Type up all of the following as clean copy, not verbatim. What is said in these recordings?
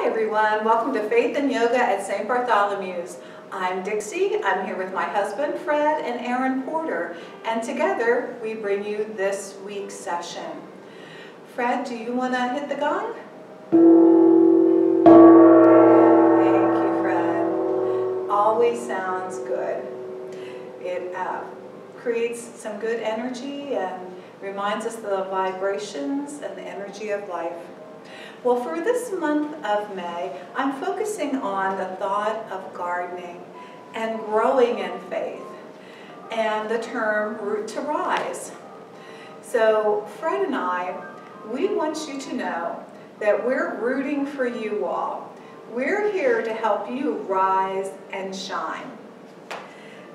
everyone. Welcome to Faith and Yoga at St. Bartholomew's. I'm Dixie. I'm here with my husband, Fred, and Aaron Porter. And together, we bring you this week's session. Fred, do you want to hit the gong? Thank you, Fred. Always sounds good. It creates some good energy and reminds us of the vibrations and the energy of life. Well, for this month of May, I'm focusing on the thought of gardening and growing in faith and the term root to rise. So Fred and I, we want you to know that we're rooting for you all. We're here to help you rise and shine.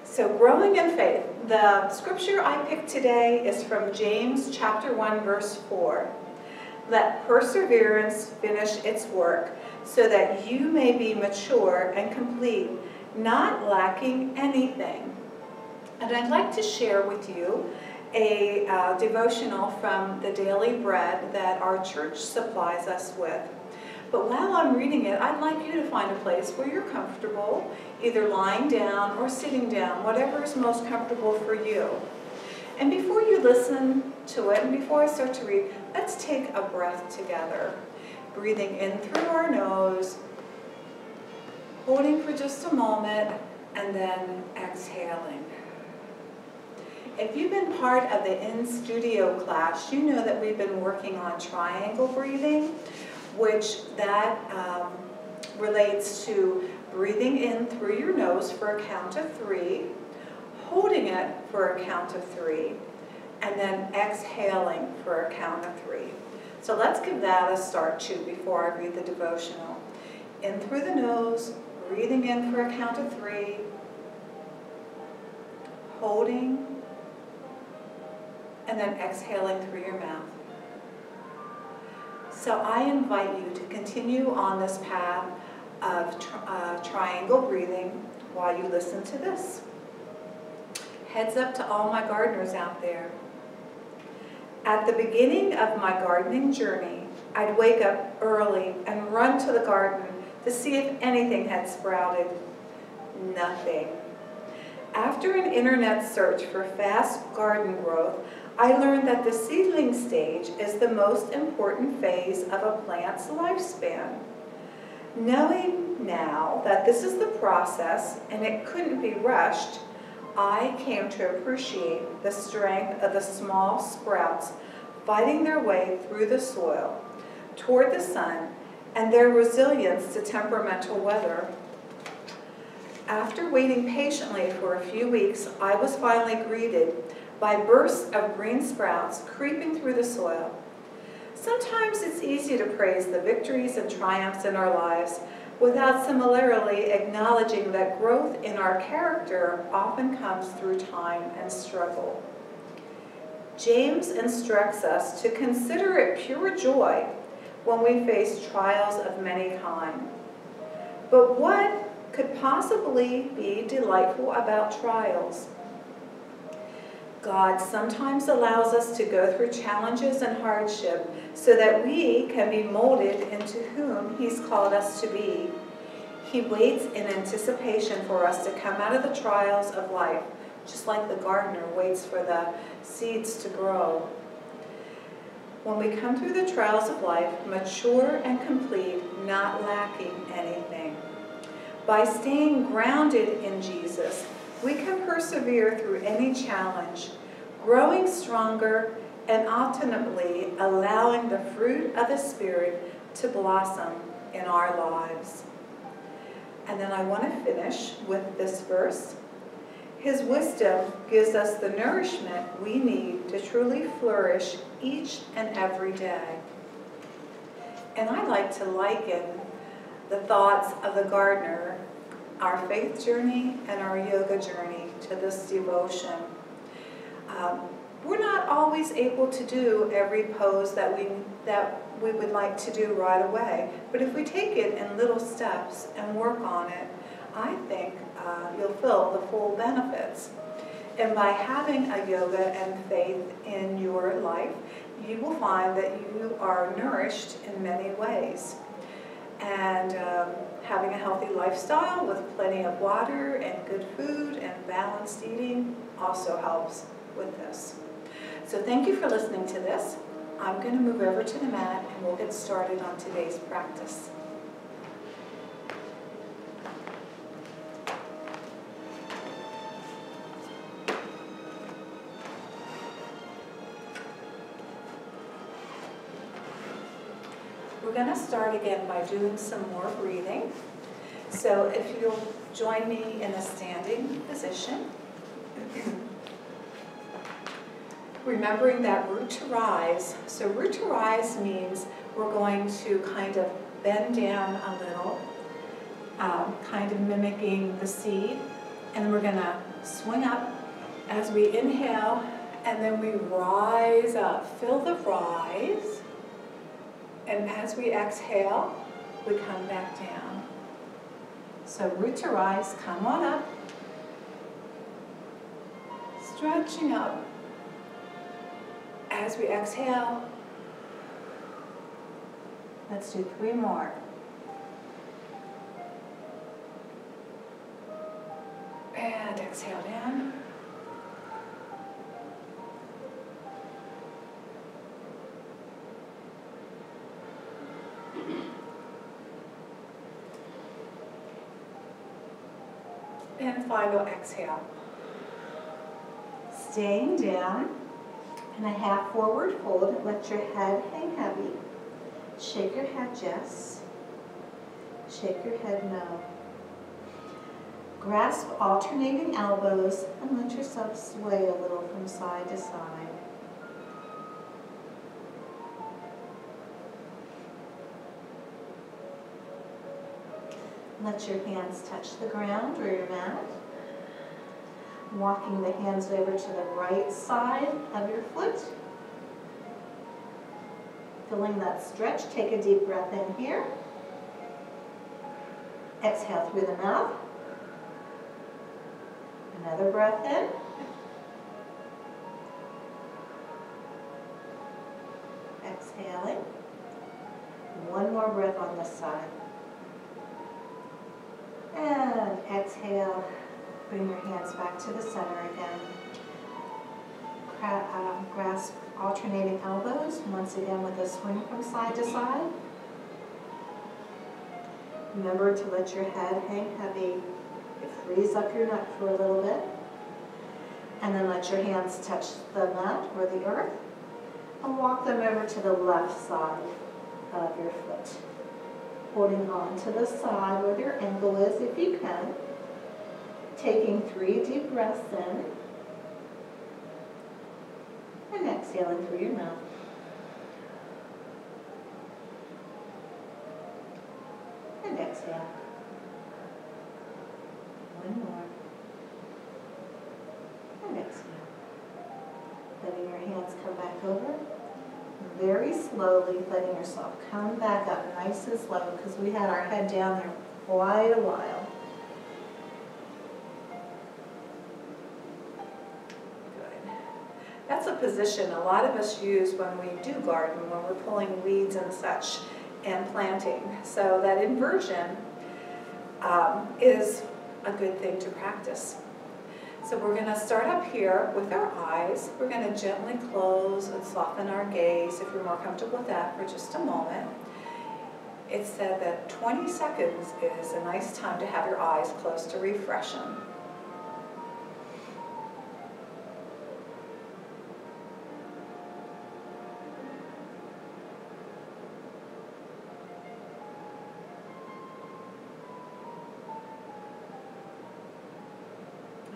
So growing in faith, the scripture I picked today is from James chapter 1, verse 4. Let perseverance finish its work, so that you may be mature and complete, not lacking anything. And I'd like to share with you a devotional from the Daily Bread that our church supplies us with. But while I'm reading it, I'd like you to find a place where you're comfortable, either lying down or sitting down, whatever is most comfortable for you. And before you listen to it, and before I start to read, let's take a breath together. Breathing in through our nose, holding for just a moment, and then exhaling. If you've been part of the in-studio class, you know that we've been working on triangle breathing, which that relates to breathing in through your nose for a count of 3, holding it for a count of 3, and then exhaling for a count of 3. So let's give that a start too before I read the devotional. In through the nose, breathing in for a count of 3, holding, and then exhaling through your mouth. So I invite you to continue on this path of triangle breathing while you listen to this. Heads up to all my gardeners out there. At the beginning of my gardening journey, I'd wake up early and run to the garden to see if anything had sprouted. Nothing. After an internet search for fast garden growth, I learned that the seedling stage is the most important phase of a plant's lifespan. Knowing now that this is the process and it couldn't be rushed, I came to appreciate the strength of the small sprouts fighting their way through the soil, toward the sun, and their resilience to temperamental weather. After waiting patiently for a few weeks, I was finally greeted by bursts of green sprouts creeping through the soil. Sometimes it's easy to praise the victories and triumphs in our lives without similarly acknowledging that growth in our character often comes through time and struggle. James instructs us to consider it pure joy when we face trials of many kinds. But what could possibly be delightful about trials? God sometimes allows us to go through challenges and hardship so that we can be molded into whom He's called us to be. He waits in anticipation for us to come out of the trials of life, just like the gardener waits for the seeds to grow. When we come through the trials of life, mature and complete, not lacking anything. By staying grounded in Jesus, we can persevere through any challenge, growing stronger and ultimately allowing the fruit of the Spirit to blossom in our lives. And then I want to finish with this verse. His wisdom gives us the nourishment we need to truly flourish each and every day. And I like to liken the thoughts of the gardener, our faith journey and our yoga journey, to this devotion. We're not always able to do every pose that we would like to do right away, but if we take it in little steps and work on it, I think you'll feel the full benefits. And by having a yoga and faith in your life, you will find that you are nourished in many ways. And having a healthy lifestyle with plenty of water and good food and balanced eating also helps with this. So thank you for listening to this. I'm going to move over to the mat and we'll get started on today's practice. We're going to start again by doing some more breathing. So if you'll join me in a standing position, remembering that root to rise. So root to rise means we're going to kind of bend down a little, kind of mimicking the seed, and then we're going to swing up as we inhale, and then we rise up. Feel the rise. And as we exhale, we come back down. So root to rise, come on up. Stretching up. As we exhale, let's do 3 more. And exhale down. And final exhale. Staying down in a half forward fold. Let your head hang heavy. Shake your head yes. Shake your head no. Grasp alternating elbows and let yourself sway a little from side to side. Let your hands touch the ground or your mat. Walking the hands over to the right side of your foot. Feeling that stretch, take a deep breath in here. Exhale through the mouth. Another breath in. Exhaling. One more breath on this side. And exhale, bring your hands back to the center again. Grasp alternating elbows, once again with a swing from side to side. Remember to let your head hang heavy. It frees up your neck for a little bit. And then let your hands touch the mat or the earth. And walk them over to the left side of your foot. Holding on to the side where your ankle is if you can. Taking 3 deep breaths in. And exhaling through your mouth. And exhale. One more. And exhale. Letting your hands come back over. Very slowly letting yourself come back up nice and slow because we had our head down there quite a while. Good. That's a position a lot of us use when we do garden, when we're pulling weeds and such and planting. So that inversion is a good thing to practice. So we're going to start up here with our eyes. We're going to gently close and soften our gaze, if you're more comfortable with that, for just a moment. It's said that 20 seconds is a nice time to have your eyes closed to refresh them.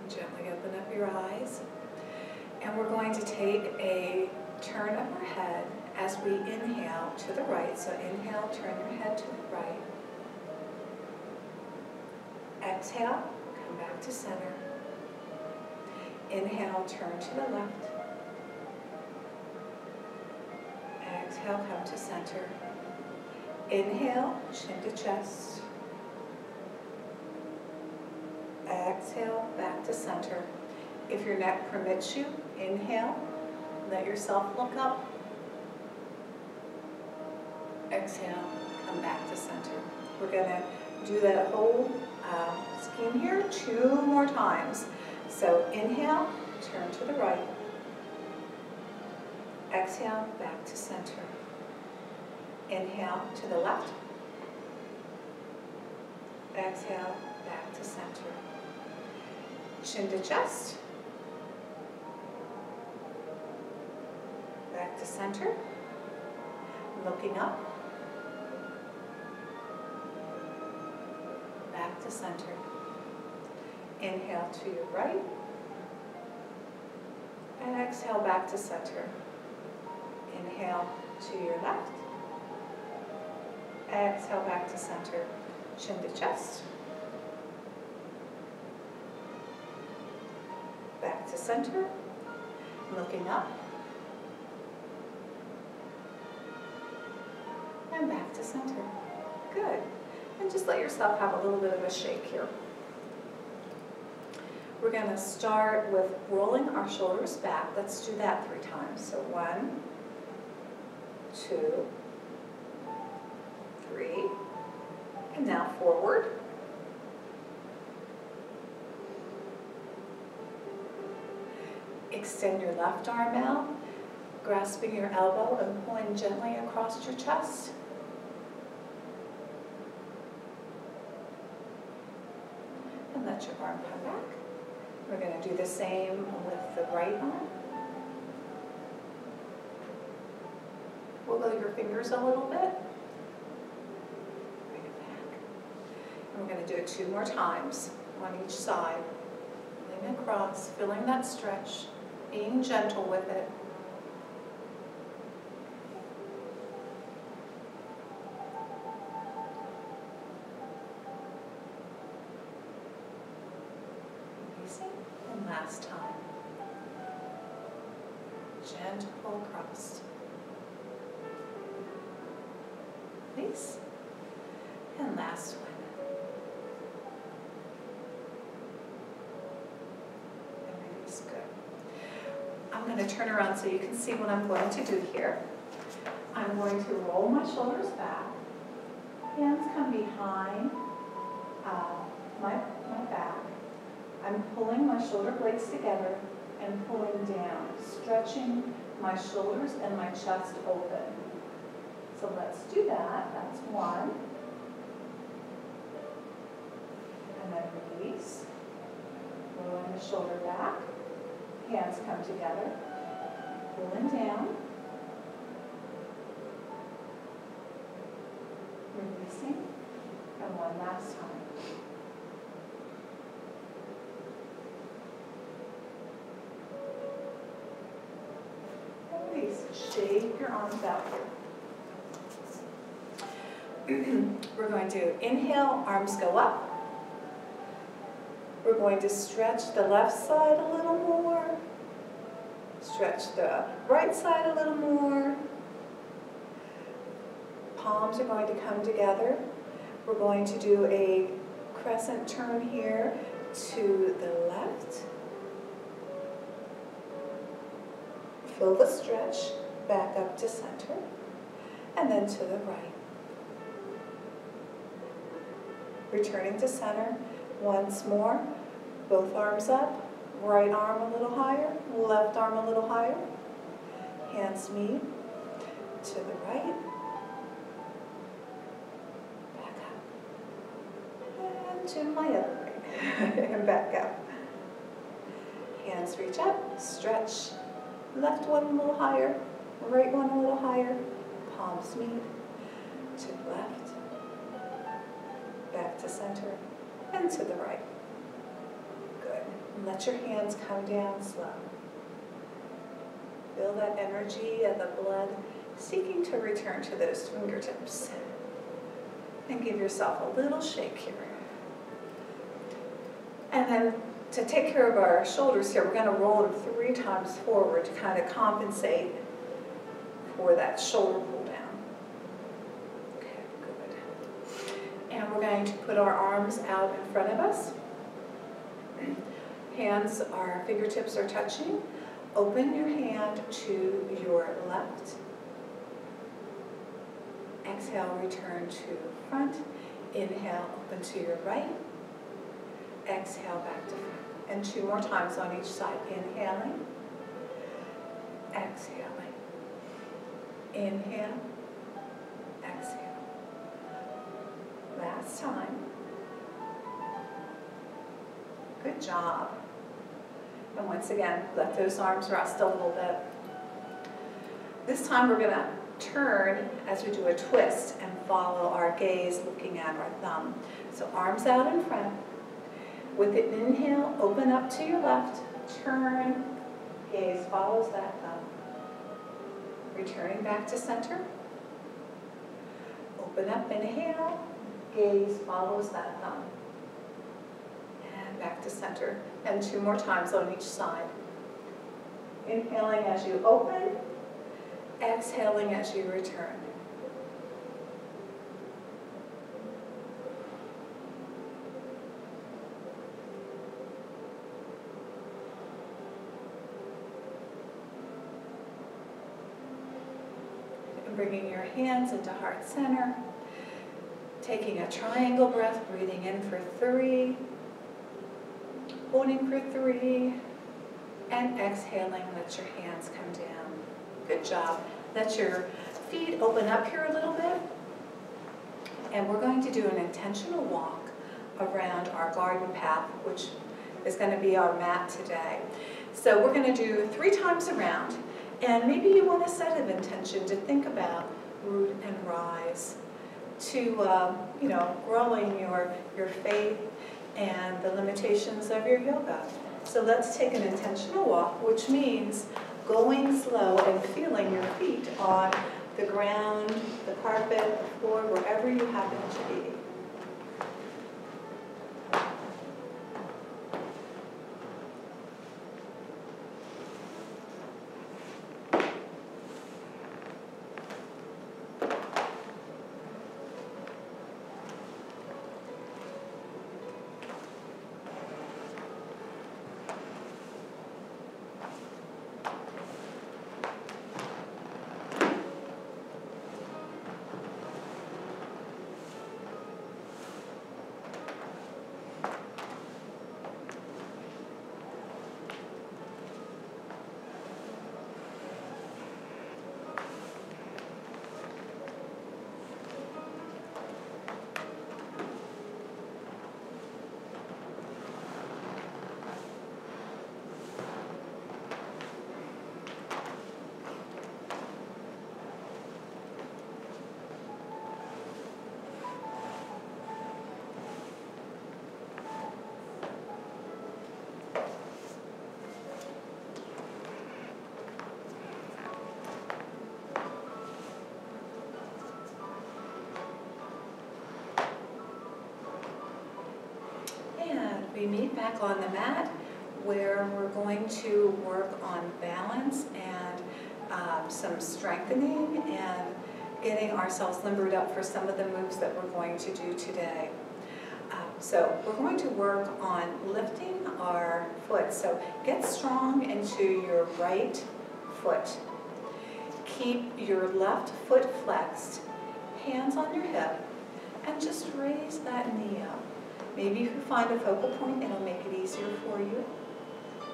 Gently open up your eyes. And we're going to take a turn of our head as we inhale to the right. So inhale, turn your head to the right. Exhale, come back to center. Inhale, turn to the left. Exhale, come to center. Inhale, chin to chest. Exhale, back to center. If your neck permits you, inhale, let yourself look up. Exhale, come back to center. We're going to do that whole scheme here 2 more times. So inhale, turn to the right. Exhale, back to center. Inhale to the left. Exhale, back to center. Chin to chest. Back to center. Looking up. Back to center. Inhale to your right. And exhale back to center. Inhale to your left. Exhale back to center. Chin to chest. Back to center. Looking up. And back to center. Good. And just let yourself have a little bit of a shake here. We're going to start with rolling our shoulders back. Let's do that 3 times. So 1, 2, 3, and now forward. Extend your left arm out, grasping your elbow and pulling gently across your chest. And let your arm come back. We're going to do the same with the right arm. Wiggle your fingers a little bit. Bring it back. And we're going to do it 2 more times on each side. Pulling across, feeling that stretch, being gentle with it. And last time. Gentle across. Release. And last one. And release. Good. I'm going to turn around so you can see what I'm going to do here. I'm going to roll my shoulders back. Hands come behind my back. I'm pulling my shoulder blades together and pulling down, stretching my shoulders and my chest open. So let's do that. That's 1. And then release. Rolling the shoulder back. Hands come together. Pulling down. Releasing. And one last time. Shake your arms out here. We're going to inhale, arms go up. We're going to stretch the left side a little more. Stretch the right side a little more. Palms are going to come together. We're going to do a crescent turn here to the left. Feel the stretch, back up to center, and then to the right. Returning to center once more, both arms up, right arm a little higher, left arm a little higher, hands meet, to the right, back up, and to my other right, and back up. Hands reach up, stretch. Left one a little higher, right one a little higher, palms meet, to the left, back to center, and to the right. Good. And let your hands come down slow. Feel that energy of the blood seeking to return to those fingertips. And give yourself a little shake here. And then to take care of our shoulders here, we're going to roll them 3 times forward to kind of compensate for that shoulder pull down. Okay, good. And we're going to put our arms out in front of us. Hands, our fingertips are touching. Open your hand to your left. Exhale, return to front. Inhale, open to your right. Exhale, back to front. And 2 more times on each side. Inhaling. Exhaling. Inhale. Exhale. Last time. Good job. And once again, let those arms rest a little bit. This time we're going to turn as we do a twist and follow our gaze looking at our thumb. So arms out in front. With an inhale, open up to your left, turn, gaze follows that thumb. Returning back to center. Open up, inhale, gaze follows that thumb. And back to center. And 2 more times on each side. Inhaling as you open, exhaling as you return. And bringing your hands into heart center. Taking a triangle breath, breathing in for 3. Holding for 3. And exhaling, let your hands come down. Good job. Let your feet open up here a little bit. And we're going to do an intentional walk around our garden path, which is going to be our mat today. So we're going to do 3 times around. And maybe you want to set an intention to think about root and rise, to growing your faith and the limitations of your yoga. So let's take an intentional walk, which means going slow and feeling your feet on the ground, the carpet, the floor, wherever you happen to be. We meet back on the mat where we're going to work on balance and some strengthening and getting ourselves limbered up for some of the moves that we're going to do today. So we're going to work on lifting our foot. So get strong into your right foot. Keep your left foot flexed, hands on your hip, and just raise that knee up. Maybe if you find a focal point, it'll make it easier for you.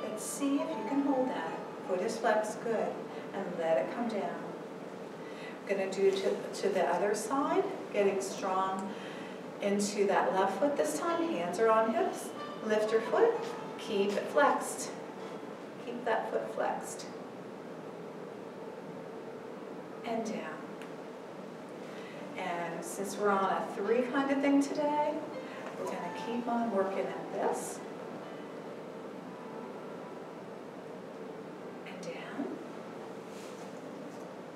Let's see if you can hold that. Foot is flexed, good. And let it come down. We're going to do to the other side, getting strong into that left foot this time. Hands are on hips. Lift your foot. Keep it flexed. Keep that foot flexed. And down. And since we're on a 3 kind of thing today, we're going to keep on working at this. And down.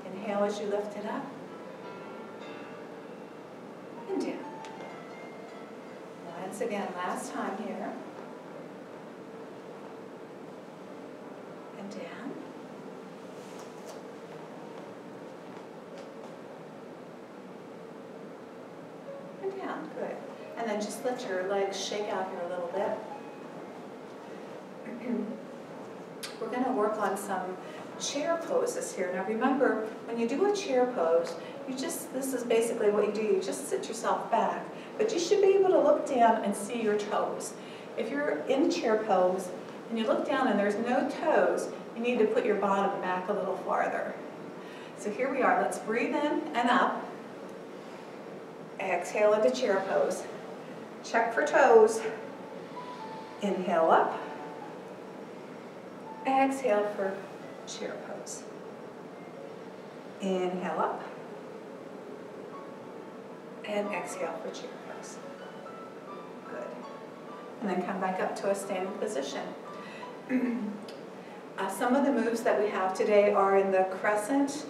Inhale as you lift it up. And down. Once again, last time here. And down. And down, good. And then just let your legs shake out here a little bit. We're going to work on some chair poses here. Now remember, when you do a chair pose, this is basically what you do. You just sit yourself back. but you should be able to look down and see your toes. If you're in chair pose and you look down and there's no toes, you need to put your bottom back a little farther. So here we are. Let's breathe in and up. Exhale into chair pose. Check for toes. Inhale up. Exhale for chair pose. Inhale up. And exhale for chair pose. Good. And then come back up to a standing position. Some of the moves that we have today are in the crescent,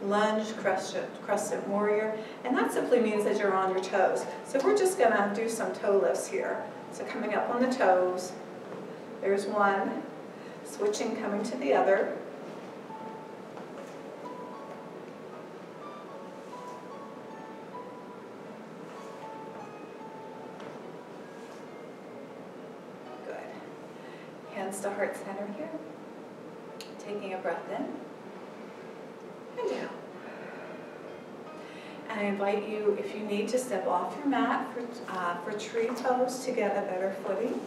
lunge, crescent warrior, and that simply means that you're on your toes. So we're just going to do some toe lifts here. So coming up on the toes, there's one, switching, coming to the other. Hands to heart center here. Taking a breath in and out. And I invite you, if you need to step off your mat for tree pose to get a better footing.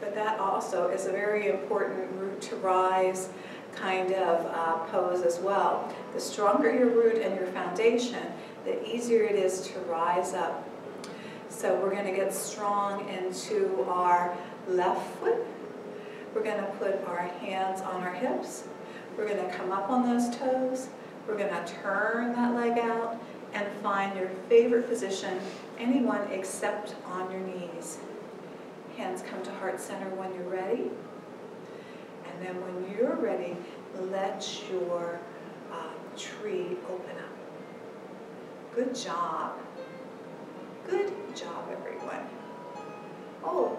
But that also is a very important root to rise kind of pose as well. The stronger your root and your foundation, the easier it is to rise up. So we're going to get strong into our left foot. We're going to put our hands on our hips. We're going to come up on those toes. We're going to turn that leg out and find your favorite position, anyone except on your knees. Hands come to heart center when you're ready. And then when you're ready, let your tree open up. Good job. Good job, everyone. Oh,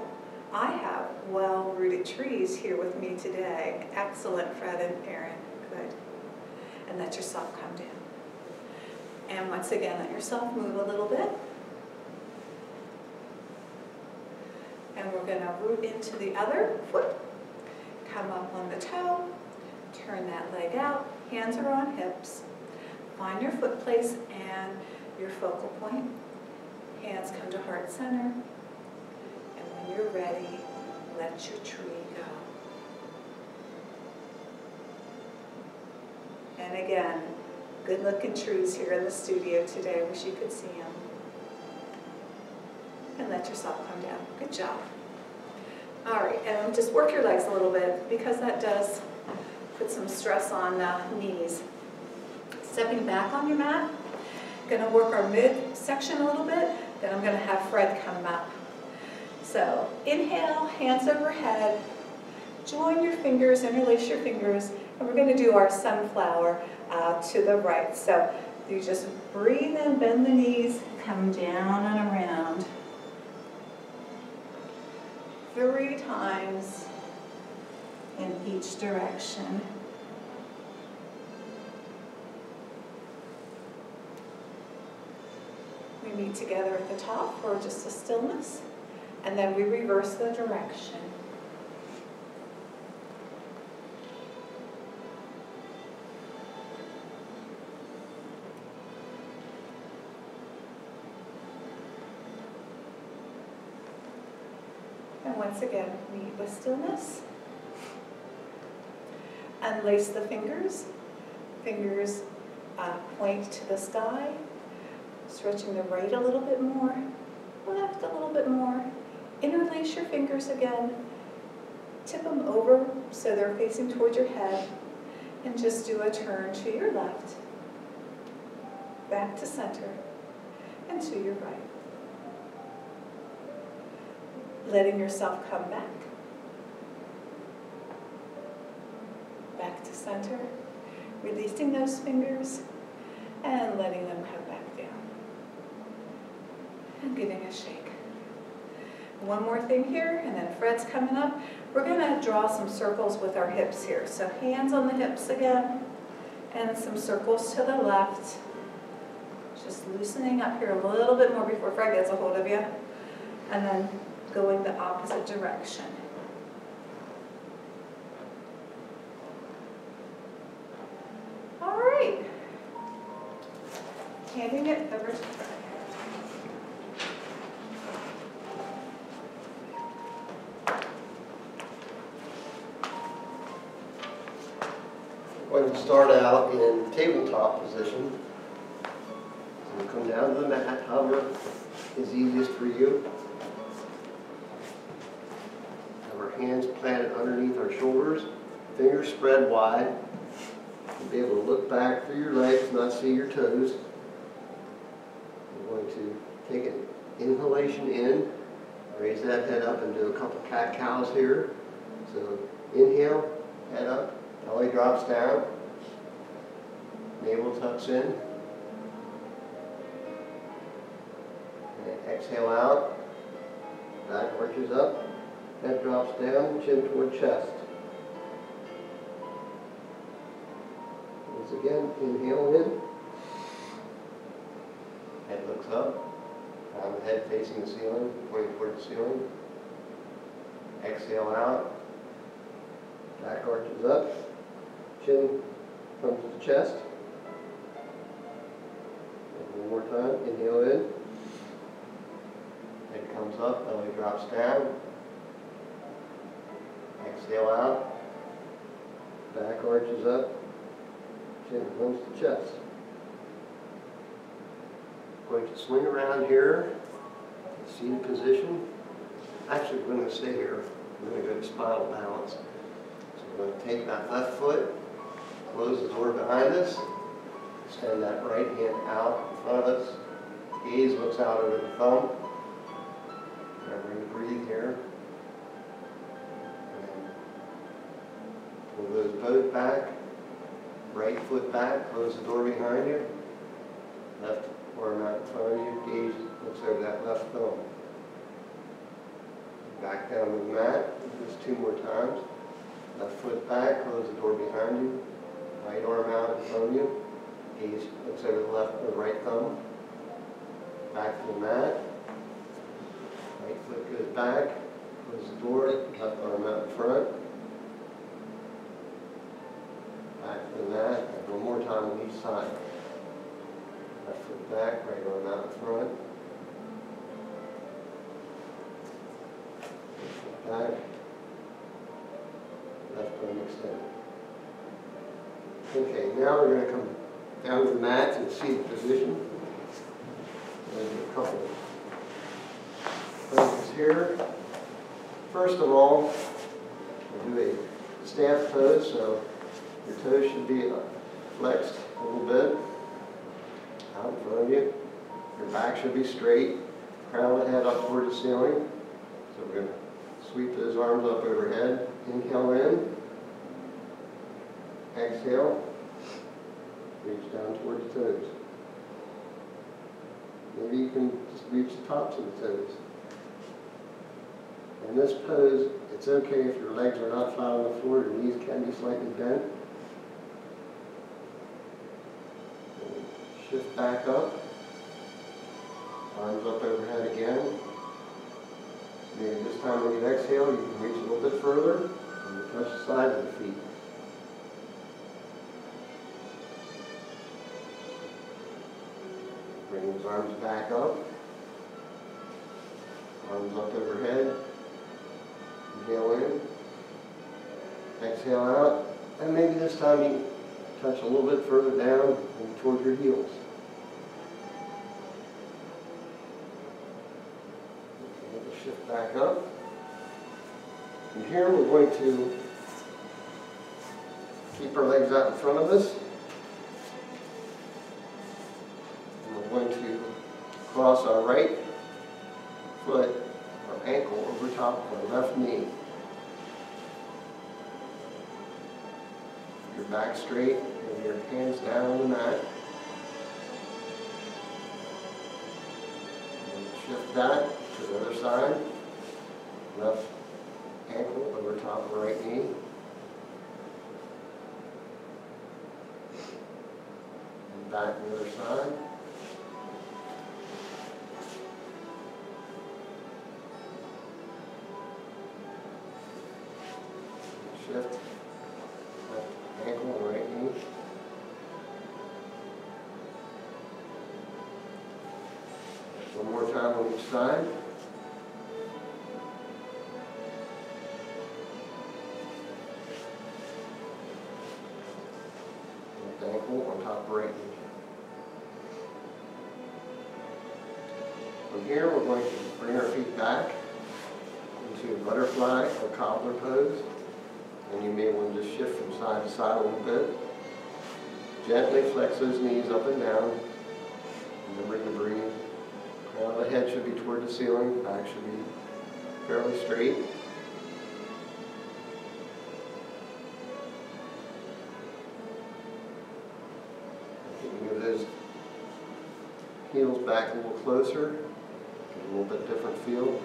I have well-rooted trees here with me today. Excellent, Fred and Aaron. Good. And let yourself come down. And once again, let yourself move a little bit. And we're going to root into the other foot. Come up on the toe. Turn that leg out. Hands are on hips. Find your foot place and your focal point. Hands come to heart center. When you're ready, let your tree go. And again, good looking trees here in the studio today. Wish you could see them. And let yourself come down. Good job. All right, and just work your legs a little bit because that does put some stress on the knees. Stepping back on your mat, going to work our midsection a little bit, then I'm going to have Fred come up. So inhale, hands overhead, join your fingers, interlace your fingers, and we're going to do our sunflower to the right. So you just breathe in, bend the knees, come down and around. 3 times in each direction. We meet together at the top for just a stillness. And then we reverse the direction. And once again, meet with stillness. Unlace the fingers. Fingers point to the sky. Stretching the right a little bit more. Left a little bit more. Interlace your fingers again, tip them over so they're facing towards your head, and just do a turn to your left, back to center, and to your right. Letting yourself come back, back to center, releasing those fingers, and letting them come back down, and giving a shake. One more thing here, and then Fred's coming up. We're going to draw some circles with our hips here. So hands on the hips again, and some circles to the left. Just loosening up here a little bit more before Fred gets a hold of you. And then going the opposite direction. All right. Handing it over to Fred. start out in tabletop position. So we'll come down to the mat, hover is easiest for you. Have our hands planted underneath our shoulders, fingers spread wide. You'll be able to look back through your legs, not see your toes. We're going to take an inhalation in, raise that head up and do a couple cat-cows here. So inhale, head up, belly drops down, navel tucks in. And exhale out, back arches up, head drops down, chin toward chest. Once again, inhale in, head looks up, the head facing the ceiling, pointing toward the ceiling. Exhale out, back arches up, chin comes to the chest. And one more time, inhale in, head comes up, belly drops down. Exhale out, back arches up, chin comes to chest. Going to swing around here, seated position. Actually, we're going to stay here. We're going to go to Spinal Balance. So we're going to take that left foot, close the door behind us, extend that right hand out in front of us. Gaze looks out over the thumb. Remember to breathe here. And pull those both back. Right foot back, close the door behind you. Left arm out in front of you, gaze looks over that left thumb. Back down to the mat, just 2 more times. Left foot back, close the door behind you. Right arm out in front of you, gaze looks over the left or right thumb. Back to the mat. Right foot goes back, close the door, left arm out in front. Back to the mat, and one more time on each side. Left foot back, right arm out in front. Left foot back. Left arm extended. Okay, now we're going to come down to the mat in seated position. There's a couple poses here. First of all, we'll do a stance pose, so your toes should be flexed a little bit out in front of you. Your back should be straight. Crown the head up toward the ceiling. So we're going to sweep those arms up overhead. Inhale in. Exhale. Reach down toward the toes. Maybe you can just reach the tops of the toes. In this pose, it's okay if your legs are not flat on the floor. Your knees can be slightly bent. Shift back up, arms up overhead again. Maybe this time when you exhale, you can reach a little bit further and you touch the sides of the feet. Bring those arms back up, arms up overhead. Inhale in, exhale out, and maybe this time you touch a little bit further down and toward your heels. Okay, we'll shift back up. And here we're going to keep our legs out in front of us. And we're going to cross our right foot or ankle over top of our left knee. Your back straight and your hands down on the mat. And shift that to the other side. Left ankle over top of the right knee. And back to the other side. Shift. Ankle and right knee. One more time on each side. From here, we're going to bring our feet back into butterfly or cobbler pose. And you may want to just shift from side to side a little bit. Gently flex those knees up and down. Remember to breathe. Crown of the head should be toward the ceiling. The back should be fairly straight. Move those heels back a little closer. Get a little bit different feel.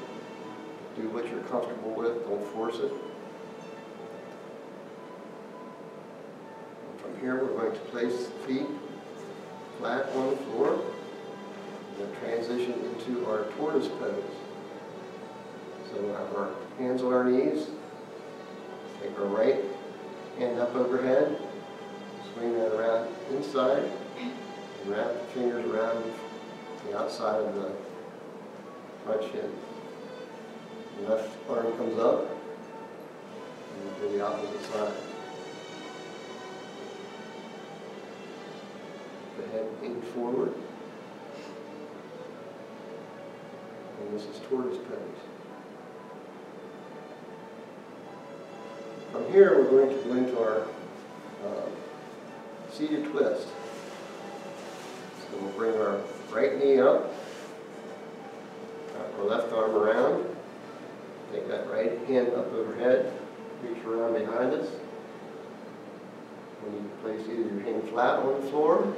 Do what you're comfortable with. Don't force it. From here, we're going to place the feet flat on the floor. And then transition into our tortoise pose. So we'll have our hands on our knees. Take our right hand up overhead. Swing that around inside. And wrap the fingers around the outside of the front shin. The left arm comes up. And we'll do the opposite side. The head aimed forward. And this is tortoise pose. From here, we're going to go into our seated twist. So we'll bring our right knee up, wrap our left arm around, take that right hand up overhead, reach around behind us. When you place either your hand flat on the floor,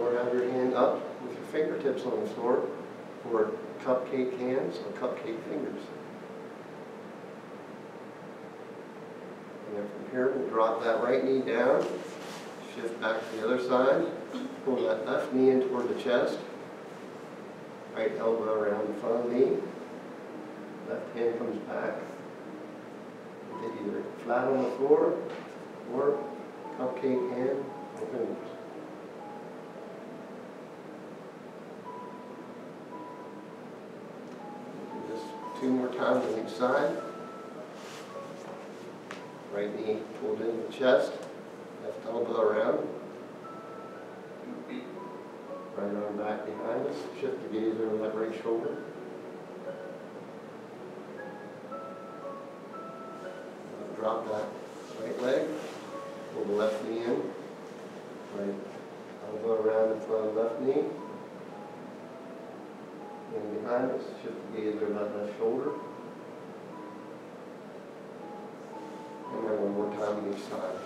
or have your hand up with your fingertips on the floor for cupcake hands or cupcake fingers. And then from here, we'll drop that right knee down, shift back to the other side, pull that left knee in toward the chest, right elbow around the front of the knee, left hand comes back, and take either flat on the floor or cupcake hand or fingers. Do this 2 more times on each side. Right knee pulled into the chest, left elbow around. Right arm back behind us, shift the gaze over that right shoulder. Drop that right leg, pull the left knee in, right elbow around the front of the left knee. And behind us, shift the gaze over that left shoulder. And then 1 more time on each side.